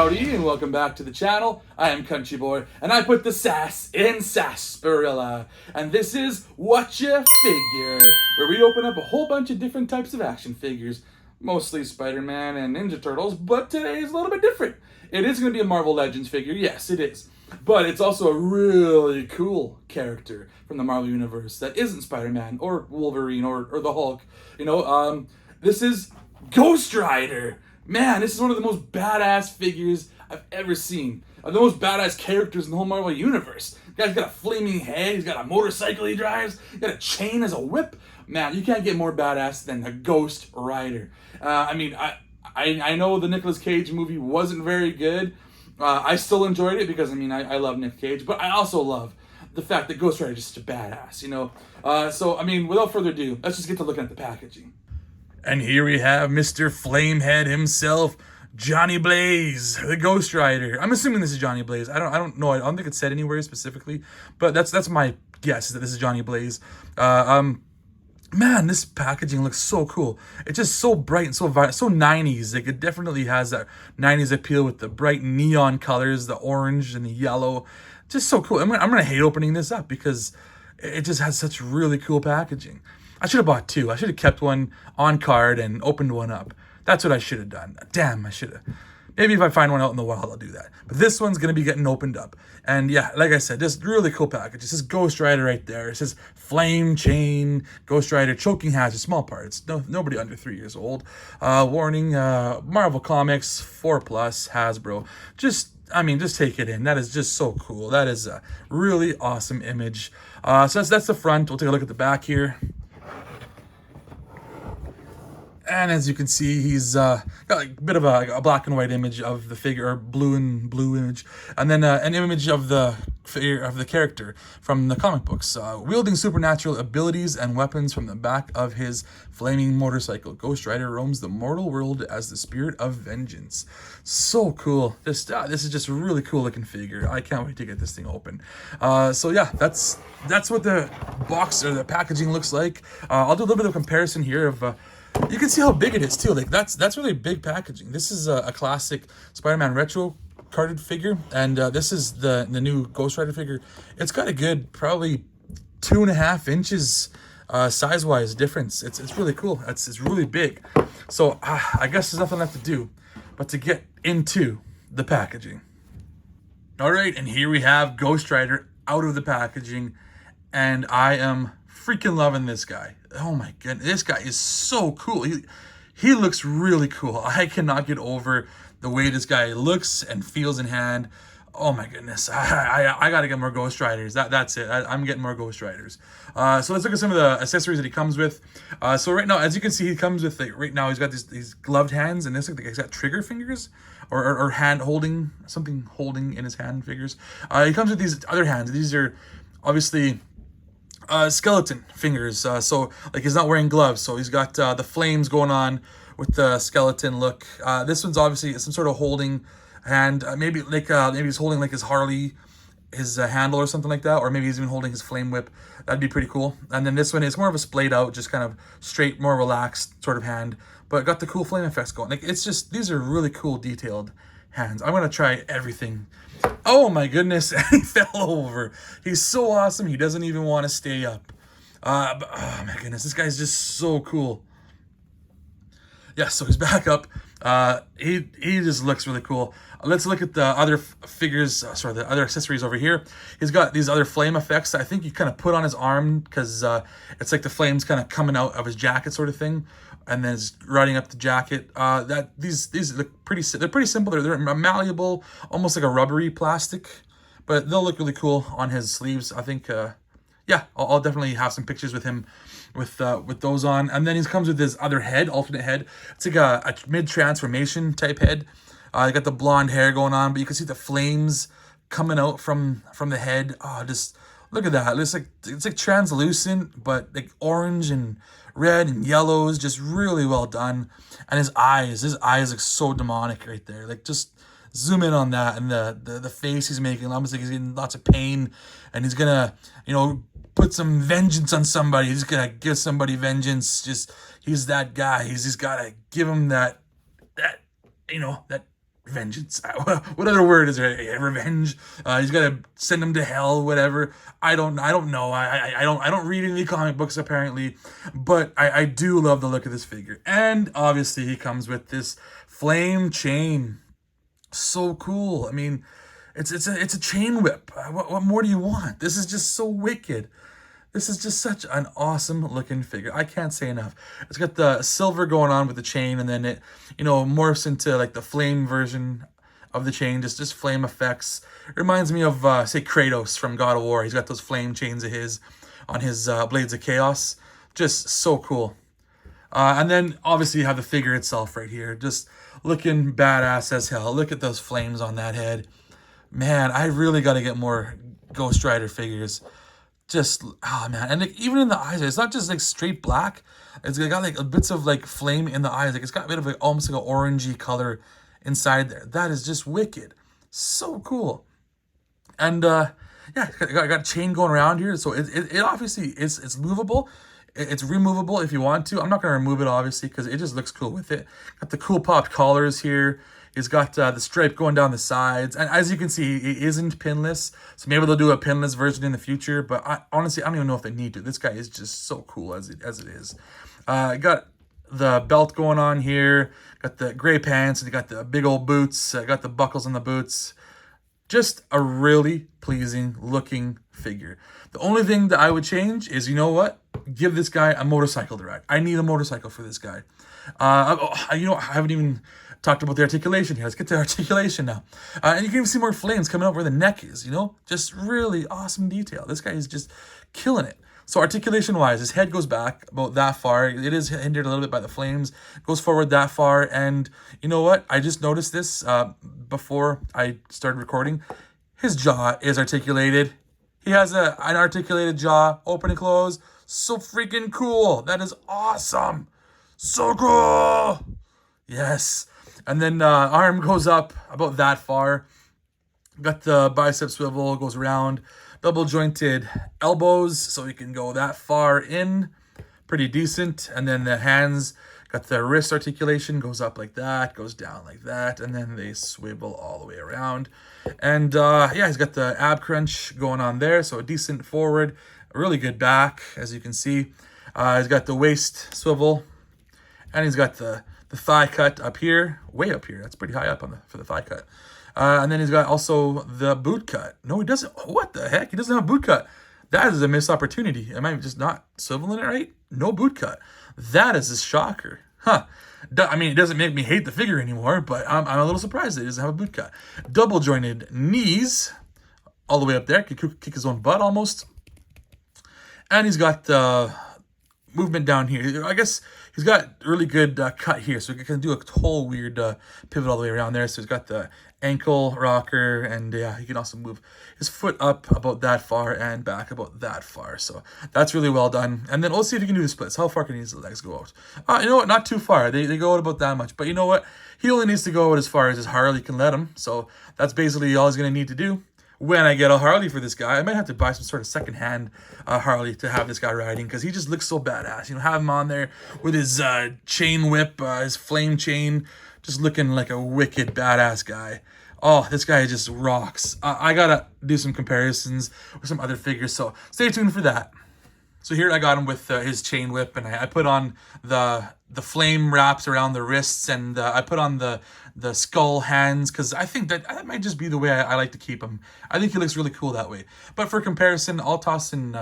Howdy and welcome back to the channel. I am Country Boy and I put the sass in sarsaparilla. And this is Whatcha Figure, where we open up a whole bunch of different types of action figures. Mostly Spider-Man and Ninja Turtles, but today is a little bit different. It is going to be a Marvel Legends figure, yes it is. But it's also a really cool character from the Marvel Universe that isn't Spider-Man or Wolverine or the Hulk. This is Ghost Rider. Man, this is one of the most badass figures I've ever seen. The most badass characters in the whole Marvel Universe. The guy's got a flaming head, he's got a motorcycle he drives, he's got a chain as a whip. Man, you can't get more badass than a Ghost Rider. I know the Nicolas Cage movie wasn't very good. I still enjoyed it because, I love Nick Cage, but I also love the fact that Ghost Rider is just a badass, without further ado, let's just get to looking at the packaging. And here we have Mr. Flamehead himself, Johnny Blaze, the Ghost Rider. I'm assuming this is Johnny Blaze. I don't know. I don't think it's said anywhere specifically, but that's my guess, is that this is Johnny Blaze. Man, this packaging looks so cool. It's just so bright and so vibrant, so 90s. Like, it definitely has that 90s appeal with the bright neon colors, the orange and the yellow. Just so cool. I'm gonna hate opening this up because it just has such really cool packaging. I should have bought two. I should have kept one on card and opened one up. That's what I should have done. Damn, I should have. Maybe if I find one out in the wild, I'll do that. But this one's going to be getting opened up. And yeah, like I said, just really cool package. It says Ghost Rider right there. It says Flame Chain, Ghost Rider, choking hazard, small parts. Nobody under 3 years old. Warning, Marvel Comics, 4+, Hasbro. Just take it in. That is just so cool. That is a really awesome image. So that's the front. We'll take a look at the back here. And as you can see, he's got like a bit of a black and white image of the figure, or blue image, and then an image of the figure of the character from the comic books, wielding supernatural abilities and weapons from the back of his flaming motorcycle. Ghost Rider roams the mortal world as the spirit of vengeance. So cool! This is just a really cool looking figure. I can't wait to get this thing open. So yeah, that's what the box or the packaging looks like. I'll do a little bit of comparison here of. You can see how big it is too. Like that's really big packaging. This is a classic Spider-Man retro carded figure, and this is the new Ghost Rider figure. It's got a good probably 2.5 inches size-wise difference. It's really cool. It's really big. So I guess there's nothing left to do but to get into the packaging. All right, and here we have Ghost Rider out of the packaging, and I am freaking loving this guy. Oh my goodness, this guy is so cool. He looks really cool. I cannot get over the way this guy looks and feels in hand. Oh my goodness, I gotta get more Ghost Riders. That's it. I'm getting more Ghost Riders. So let's look at some of the accessories that he comes with. So right now, as you can see, he comes with, right now he's got these gloved hands, and this looks like he's got trigger fingers or hand holding, something holding in his hand figures. He comes with these other hands. These are obviously skeleton fingers, so like he's not wearing gloves, so he's got the flames going on with the skeleton look. This one's obviously some sort of holding hand, maybe he's holding like his Harley, his handle or something like that, or maybe he's even holding his flame whip. That'd be pretty cool. And then this one is more of a splayed out, just kind of straight, more relaxed sort of hand, but got the cool flame effects going. Like, it's just, these are really cool detailed hands. I'm gonna try everything. Oh my goodness, he fell over. He's so awesome, he doesn't even want to stay up. But, oh my goodness, this guy's just so cool. Yeah, so he's back up. He just looks really cool. Let's look at the other figures, the other accessories over here. He's got these other flame effects I think you kind of put on his arm, because it's like the flames kind of coming out of his jacket sort of thing, and then it's riding up the jacket. These look they're pretty simple. They're malleable, almost like a rubbery plastic, but they'll look really cool on his sleeves. I think, yeah, I'll definitely have some pictures with him with those on. And then he comes with his other head, alternate head. It's like a mid-transformation type head. You got the blonde hair going on, but you can see the flames coming out from the head. Oh, just look at that. It's like translucent, but like orange and red and yellows, just really well done. And his eyes look so demonic right there. Like, just zoom in on that, and the face he's making, almost like he's getting lots of pain, and he's gonna, put some vengeance on somebody. He's gonna give somebody vengeance. Just, he's that guy. He's just gotta give him that vengeance. What other word is there? Revenge. He's got to send him to hell. Whatever. I don't know. I don't read any comic books apparently, but I do love the look of this figure. And obviously he comes with this flame chain. So cool. I mean, it's a chain whip. What more do you want? This is just so wicked. This is just such an awesome looking figure. I can't say enough. It's got the silver going on with the chain, and then it, morphs into like the flame version of the chain, just flame effects. It reminds me of, say, Kratos from God of War. He's got those flame chains of his on his Blades of Chaos. Just so cool. And then obviously you have the figure itself right here, just looking badass as hell. Look at those flames on that head. Man, I really got to get more Ghost Rider figures. Just, oh man, and like, even in the eyes, it's not just like straight black. It's got like bits of like flame in the eyes. Like it's got a bit of like almost like an orangey color inside there. That is just wicked. So cool. And yeah, got a chain going around here. So it obviously it's movable. It's removable if you want to. I'm not going to remove it obviously because it just looks cool with it. Got the cool popped collars here. He's got the stripe going down the sides. And as you can see, he isn't pinless. So maybe they'll do a pinless version in the future. But honestly, I don't even know if they need to. This guy is just so cool as it is. Got the belt going on here. Got the gray pants. And got the big old boots. Got the buckles on the boots. Just a really pleasing looking figure. The only thing that I would change is, you know what? Give this guy a motorcycle to ride. I need a motorcycle for this guy. I haven't even talked about the articulation here. Let's get to articulation now. And you can even see more flames coming out where the neck is, Just really awesome detail. This guy is just killing it. So articulation-wise, his head goes back about that far. It is hindered a little bit by the flames. Goes forward that far. And you know what? I just noticed this before I started recording. His jaw is articulated. He has an articulated jaw, open and close. So freaking cool. That is awesome. So cool. Yes. And then arm goes up about that far. Got the bicep swivel, goes around. Double jointed elbows, so you can go that far in. Pretty decent. And then the hands, got the wrist articulation, goes up like that, goes down like that, and then they swivel all the way around. And yeah, he's got the ab crunch going on there, so a decent forward, a really good back, as you can see. He's got the waist swivel, and he's got the thigh cut up here, way up here. That's pretty high up for the thigh cut. And then he's got also the boot cut. No, he doesn't. What the heck? He doesn't have a boot cut. That is a missed opportunity. Am I just not swiveling it right? No boot cut. That is a shocker. Huh. I mean, it doesn't make me hate the figure anymore, but I'm a little surprised that he doesn't have a boot cut. Double jointed knees all the way up there. Could kick his own butt almost. And he's got movement down here. I guess he's got really good cut here, so he can do a whole weird pivot all the way around there. So he's got the ankle rocker, and yeah, he can also move his foot up about that far and back about that far. So that's really well done. And then let's see if he can do the splits. How far can his legs go out? You know what? Not too far. They go out about that much. But you know what? He only needs to go out as far as his Harley can let him. So that's basically all he's going to need to do. When I get a Harley for this guy, I might have to buy some sort of secondhand Harley to have this guy riding, because he just looks so badass. Have him on there with his chain whip, his flame chain, just looking like a wicked badass guy. Oh, this guy just rocks. I gotta do some comparisons with some other figures, so stay tuned for that. So here I got him with his chain whip, and I put on the flame wraps around the wrists, and I put on the skull hands, because I think that might just be the way I like to keep him. I think he looks really cool that way. But for comparison, I'll toss in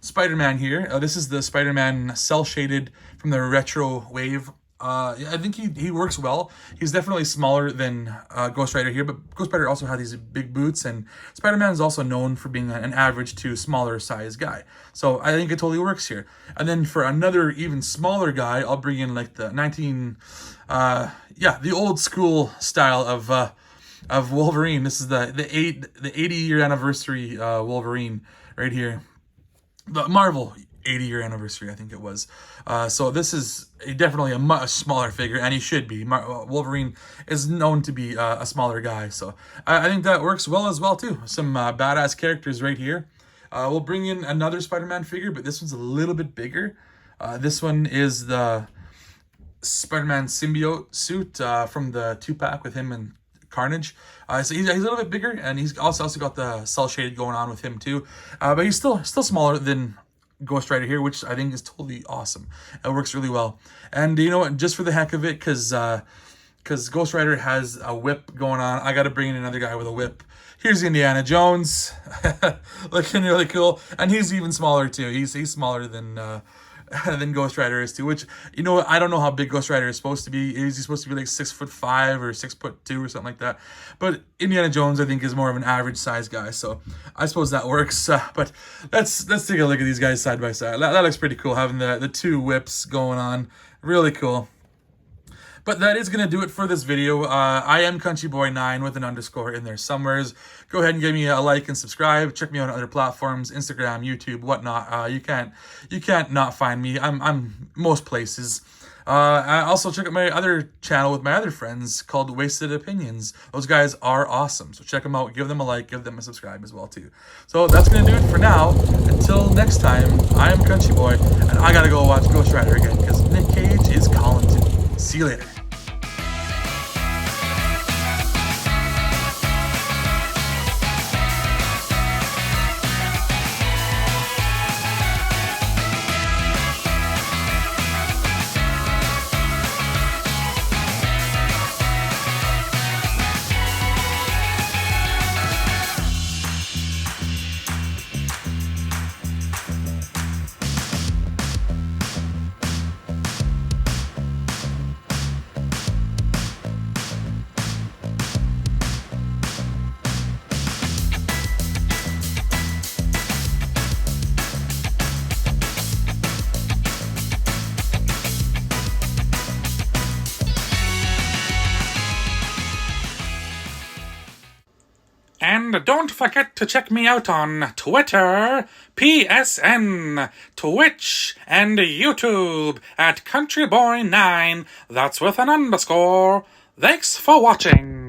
Spider-Man here. This is the Spider-Man cel-shaded from the retro wave. I think he works well. He's definitely smaller than Ghost Rider here, but Ghost Rider also had these big boots, and Spider-Man is also known for being an average to smaller size guy. So I think it totally works here. And then for another even smaller guy, I'll bring in like the the old school style of Wolverine. This is the 80-year anniversary Wolverine right here. The Marvel 80-year anniversary, I think it was. So this is definitely a much smaller figure, and he should be. Wolverine is known to be a smaller guy, so I think that works well as well too. Some badass characters right here. We'll bring in another Spider-Man figure, but this one's a little bit bigger. This one is the Spider-Man symbiote suit from the 2-pack with him and Carnage. So he's a little bit bigger, and he's also got the cell shaded going on with him too. But he's still smaller than Ghost Rider here, which I think is totally awesome. It works really well. And you know what? Just for the heck of it, because Ghost Rider has a whip going on, I got to bring in another guy with a whip. Here's Indiana Jones, looking really cool, and he's even smaller too. He's smaller than Ghost Rider is too. Which, you know, I don't know how big Ghost Rider is supposed to be. Is he supposed to be like 6'5" or 6'2" or something like that? But Indiana Jones, I think, is more of an average size guy. So I suppose that works. But let's take a look at these guys side by side. That looks pretty cool, having the two whips going on. Really cool. But that is going to do it for this video. I am CountryBoy9 with an underscore in there somewheres. Go ahead and give me a like and subscribe. Check me out on other platforms, Instagram, YouTube, whatnot. You can't not find me. I'm most places. I also check out my other channel with my other friends called Wasted Opinions. Those guys are awesome. So check them out. Give them a like. Give them a subscribe as well too. So that's going to do it for now. Until next time, I am Country Boy, and I got to go watch Ghost Rider again because Nick Cage is calling to me. See you later. And don't forget to check me out on Twitter, PSN, Twitch, and YouTube at CountryBoy9. That's with an underscore. Thanks for watching.